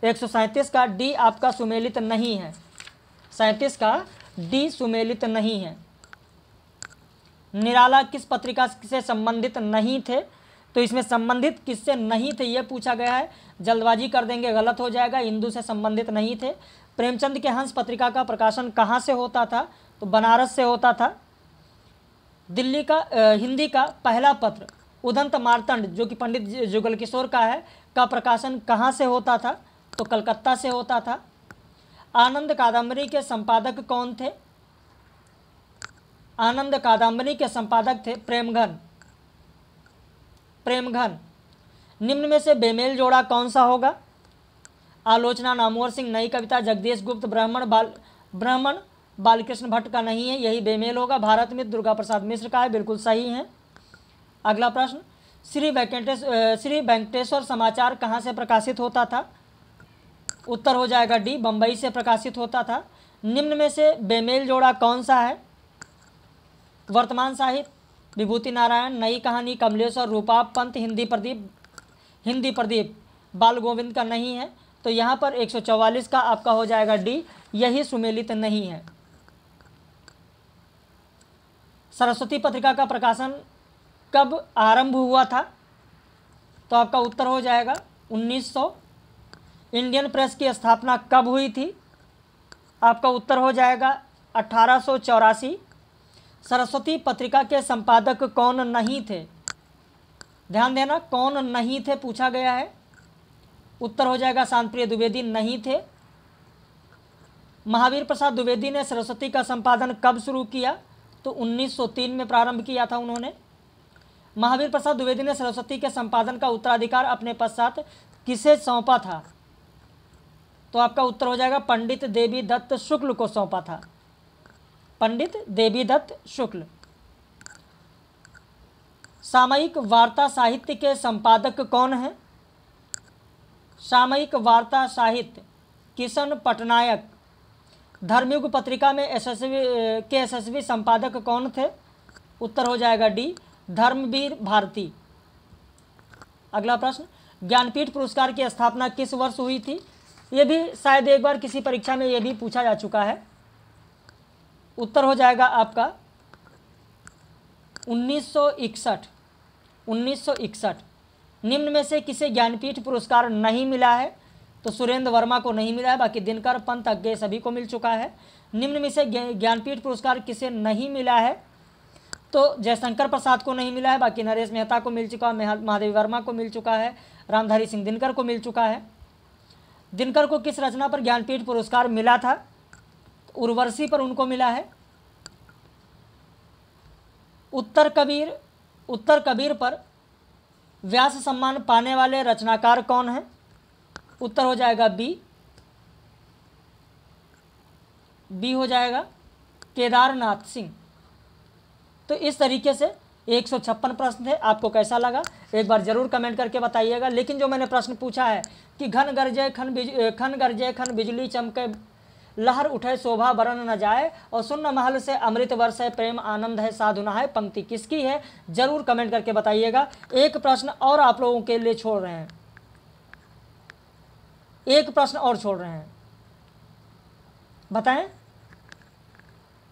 137 का डी आपका सुमेलित नहीं है, 37 का डी सुमेलित नहीं है। निराला किस पत्रिका से संबंधित नहीं थे? तो इसमें संबंधित किससे नहीं थे यह पूछा गया है, जल्दबाजी कर देंगे, गलत हो जाएगा। हिंदू से संबंधित नहीं थे। प्रेमचंद के हंस पत्रिका का प्रकाशन कहाँ से होता था? तो बनारस से होता था। दिल्ली का हिंदी का पहला पत्र उदंत मार्तंड, जो कि पंडित जुगल किशोर का है, का प्रकाशन कहाँ से होता था? तो कलकत्ता से होता था। आनंद कादम्बरी के संपादक कौन थे? आनंद कादम्बरी के संपादक थे प्रेमघन। निम्न में से बेमेल जोड़ा कौन सा होगा? आलोचना नामवर सिंह, नई कविता, जगदीश गुप्त, ब्राह्मण बालकृष्ण भट्ट का नहीं है, यही बेमेल होगा। भारत मित्र दुर्गा प्रसाद मिश्र का है, बिल्कुल सही है। अगला प्रश्न, श्री वेंकटेश्वर समाचार कहाँ से प्रकाशित होता था? उत्तर हो जाएगा डी, बंबई से प्रकाशित होता था। निम्न में से बेमेल जोड़ा कौन सा है? वर्तमान साहित्य विभूति नारायण, नई कहानी कमलेश और रूपा पंत, हिंदी प्रदीप बाल गोविंद का नहीं है। तो यहाँ पर 144 का आपका हो जाएगा डी, यही सुमेलित नहीं है। सरस्वती पत्रिका का प्रकाशन कब आरंभ हुआ था? तो आपका उत्तर हो जाएगा 1900। इंडियन प्रेस की स्थापना कब हुई थी? आपका उत्तर हो जाएगा 1884। सरस्वती पत्रिका के संपादक कौन नहीं थे? ध्यान देना, कौन नहीं थे पूछा गया है। उत्तर हो जाएगा शांतिप्रिय द्विवेदी नहीं थे। महावीर प्रसाद द्विवेदी ने सरस्वती का संपादन कब शुरू किया? तो 1903 में प्रारंभ किया था उन्होंने। महावीर प्रसाद द्विवेदी ने सरस्वती के संपादन का उत्तराधिकार अपने पश्चात किसे सौंपा था? तो आपका उत्तर हो जाएगा पंडित देवी दत्त शुक्ल को सौंपा था। पंडित देवी दत्त शुक्ल। सामयिक वार्ता साहित्य के संपादक कौन हैं? सामयिक वार्ता साहित्य किशन पटनायक। धर्मयुग पत्रिका में यशस्वी संपादक कौन थे? उत्तर हो जाएगा डी, धर्मवीर भारती। अगला प्रश्न, ज्ञानपीठ पुरस्कार की स्थापना किस वर्ष हुई थी? ये भी शायद एक बार किसी परीक्षा में ये भी पूछा जा चुका है। उत्तर हो जाएगा आपका 1961। 1961। निम्न में से किसे ज्ञानपीठ पुरस्कार नहीं मिला है? तो सुरेंद्र वर्मा को नहीं मिला है, बाकी दिनकर, पंत, अज्ञे सभी को मिल चुका है। निम्न में से ज्ञानपीठ पुरस्कार किसे नहीं मिला है? तो जयशंकर प्रसाद को नहीं मिला है, बाकी नरेश मेहता को मिल चुका है, महादेवी वर्मा को मिल चुका है, रामधारी सिंह दिनकर को मिल चुका है। दिनकर को किस रचना पर ज्ञानपीठ पुरस्कार मिला था? तो उर्वशी पर उनको मिला है। उत्तर कबीर पर व्यास सम्मान पाने वाले रचनाकार कौन हैं? उत्तर हो जाएगा बी हो जाएगा केदारनाथ सिंह। तो इस तरीके से 156 प्रश्न थे। आपको कैसा लगा एक बार जरूर कमेंट करके बताइएगा। लेकिन जो मैंने प्रश्न पूछा है कि घन गरजे खन बिजली चमके, लहर उठे शोभा बरन न जाए, और सुन्न महल से अमृत वर्ष है, प्रेम आनंद है, साधुना है, पंक्ति किसकी है? जरूर कमेंट करके बताइएगा। एक प्रश्न और आप लोगों के लिए छोड़ रहे हैं, एक प्रश्न और छोड़ रहे हैं, बताएं।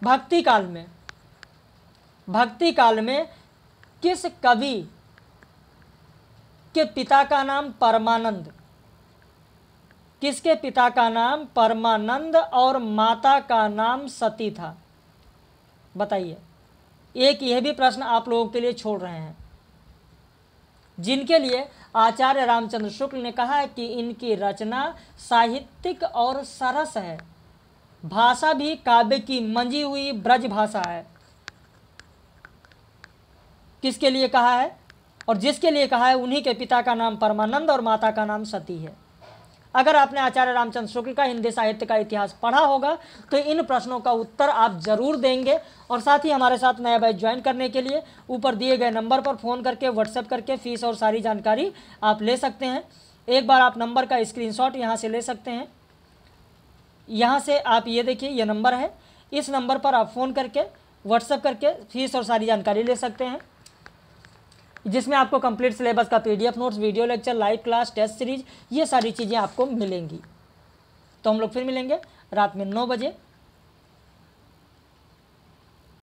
भक्ति काल में किस कवि के पिता का नाम परमानंद? किसके पिता का नाम परमानंद और माता का नाम सती था? बताइए। एक यह भी प्रश्न आप लोगों के लिए छोड़ रहे हैं, जिनके लिए आचार्य रामचंद्र शुक्ल ने कहा है कि इनकी रचना साहित्यिक और सरस है, भाषा भी काव्य की मंजी हुई ब्रज भाषा है। किसके लिए कहा है? और जिसके लिए कहा है उन्हीं के पिता का नाम परमानंद और माता का नाम सती है। अगर आपने आचार्य रामचंद्र शुक्ल का हिंदी साहित्य का इतिहास पढ़ा होगा तो इन प्रश्नों का उत्तर आप जरूर देंगे। और साथ ही हमारे साथ नया बैच ज्वाइन करने के लिए ऊपर दिए गए नंबर पर फ़ोन करके, व्हाट्सएप करके फीस और सारी जानकारी आप ले सकते हैं। एक बार आप नंबर का स्क्रीनशॉट यहाँ से ले सकते हैं। यहाँ से आप ये देखिए, ये नंबर है, इस नंबर पर आप फ़ोन करके, व्हाट्सएप करके फीस और सारी जानकारी ले सकते हैं, जिसमें आपको कंप्लीट सिलेबस का PDF notes, video lecture, live class, test series, ये सारी चीज़ें आपको मिलेंगी। तो हम लोग फिर मिलेंगे रात में 9 बजे।